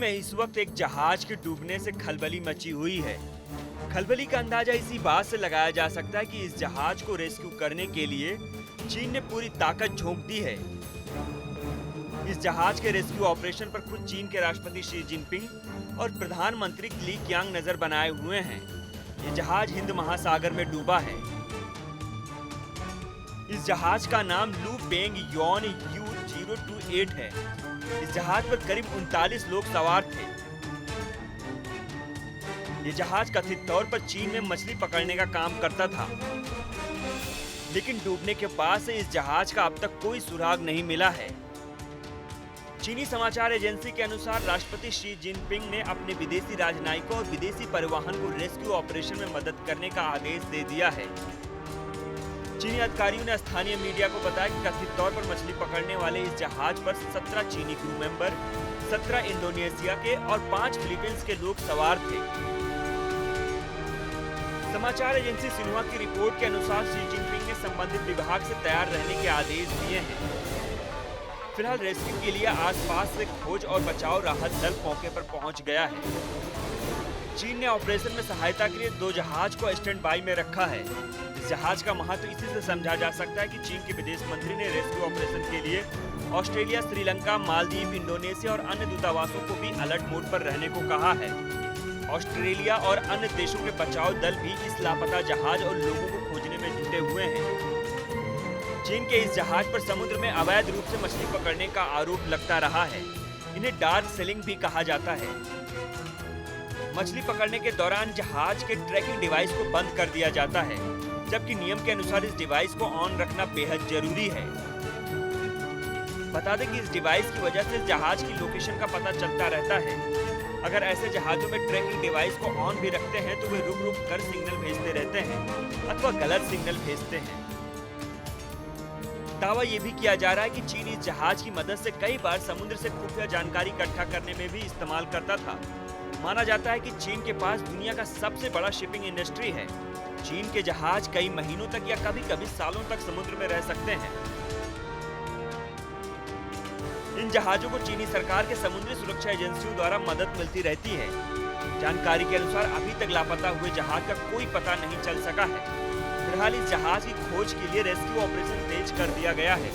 में इस वक्त एक जहाज के डूबने से खलबली मची हुई है। खलबली का अंदाजा इसी बात से लगाया जा सकता है कि इस जहाज को रेस्क्यू करने के लिए चीन ने पूरी ताकत झोंक दी है। इस जहाज के रेस्क्यू ऑपरेशन पर खुद चीन के राष्ट्रपति शी जिनपिंग और प्रधानमंत्री ली क्यांग नजर बनाए हुए हैं। ये जहाज हिंद महासागर में डूबा है। इस जहाज का नाम लू पेंग योन यू 028 है। इस जहाज पर करीब 39 लोग सवार थे। ये जहाज कथित तौर पर चीन में मछली पकड़ने का काम करता था, लेकिन डूबने के बाद से इस जहाज का अब तक कोई सुराग नहीं मिला है। चीनी समाचार एजेंसी के अनुसार राष्ट्रपति शी जिनपिंग ने अपने विदेशी राजनयिकों और विदेशी परिवहन को रेस्क्यू ऑपरेशन में मदद करने का आदेश दे दिया है। चीनी अधिकारियों ने स्थानीय मीडिया को बताया कि कथित तौर पर मछली पकड़ने वाले इस जहाज पर 17 चीनी क्रू मेंबर, 17 इंडोनेशिया के और 5 फिलीपींस के लोग सवार थे। समाचार एजेंसी सिन्हुआ की रिपोर्ट के अनुसार शी जिनपिंग ने संबंधित विभाग से तैयार रहने के आदेश दिए हैं। फिलहाल रेस्क्यू के लिए आसपास से खोज और बचाव राहत दल मौके पर पहुंच गया है। चीन ने ऑपरेशन में सहायता के लिए 2 जहाज को स्टैंड बाई में रखा है। इस जहाज का महत्व इसी से समझा जा सकता है कि चीन के विदेश मंत्री ने रेस्क्यू ऑपरेशन के लिए ऑस्ट्रेलिया, श्रीलंका, मालदीव, इंडोनेशिया और अन्य दूतावासों को भी अलर्ट मोड पर रहने को कहा है। ऑस्ट्रेलिया और अन्य देशों के बचाव दल भी इस लापता जहाज और लोगों को खोजने में जुटे हुए हैं। चीन के इस जहाज पर समुद्र में अवैध रूप से मछली पकड़ने का आरोप लगता रहा है। इन्हें डार्क सेलिंग भी कहा जाता है। मछली पकड़ने के दौरान जहाज के ट्रैकिंग डिवाइस को बंद कर दिया जाता है, जबकि नियम के अनुसार इस डिवाइस को ऑन रखना बेहद जरूरी है। बता दें कि इस डिवाइस की वजह से जहाज की लोकेशन का पता चलता रहता है। अगर ऐसे जहाजों में ट्रैकिंग डिवाइस को ऑन भी रखते हैं तो वे रुक रुक कर सिग्नल भेजते रहते हैं अथवा गलत सिग्नल भेजते हैं। दावा ये भी किया जा रहा है कि चीन इस जहाज की मदद से कई बार समुद्र से खुफिया जानकारी इकट्ठा करने में भी इस्तेमाल करता था। माना जाता है कि चीन के पास दुनिया का सबसे बड़ा शिपिंग इंडस्ट्री है। चीन के जहाज कई महीनों तक या कभी-कभी सालों तक समुद्र में रह सकते हैं। इन जहाजों को चीनी सरकार के समुद्री सुरक्षा एजेंसियों द्वारा मदद मिलती रहती है। जानकारी के अनुसार अभी तक लापता हुए जहाज का कोई पता नहीं चल सका है। फिलहाल इस जहाज की खोज के लिए रेस्क्यू ऑपरेशन तेज कर दिया गया है।